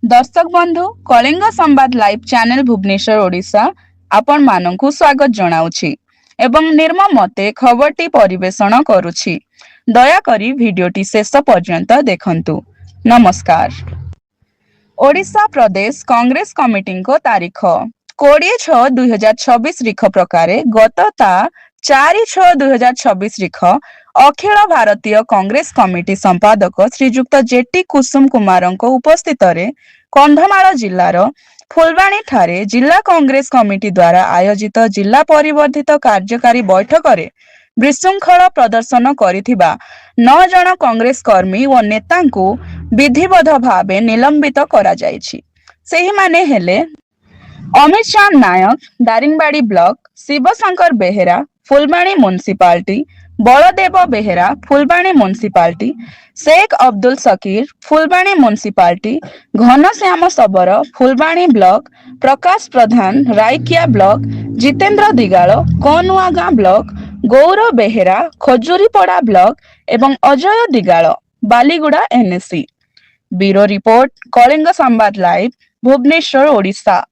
दर्शक बंधु Kalinga Samvad live channel Bhubaneswar Odisha आपण मानकु स्वागत जनाउछि एवं निर्मम मते खबरटी परिवेषण करुछि। दयाकरी भिडियोटी शेष पर्यंत देखंतु। नमस्कार। ओडिशा प्रदेश कांग्रेस कमिटी को तारीख 20/6/2026 रिख प्रकारे गतता 4/6/2026 रिख अखिल भारतीय कांग्रेस कमिटी संपादक श्रीजुक्त जेटी कुसुम कुमार उपस्थित कंधमाल जिलार फुलबाणी ठारे जिला कांग्रेस कमिटी द्वारा आयोजित जिला परिवर्धित कार्यकारी बैठक में विशृंखल प्रदर्शन करिथिबा 9 जन कांग्रेस कर्मी व नेता विधिवत भाव निलंबित करा जायछि। सेहि माने हेले Amit Chand Nayak Daringbadi block, Shivshankar Behera Phulbani municipality, Baldev Behera Phulbani municipality, Sheikh Abdul Shakir Phulbani municipality, Ghanshyam Sabar Phulbani block, Prakash Pradhan Raikia block, Jitendra Digal Kanuagan block, Gaurav Behera Khajuripada block एवं Ajay Digal Baliguda NSC. Bureau report Kalinga Samvad live Bhubaneswar Odisha.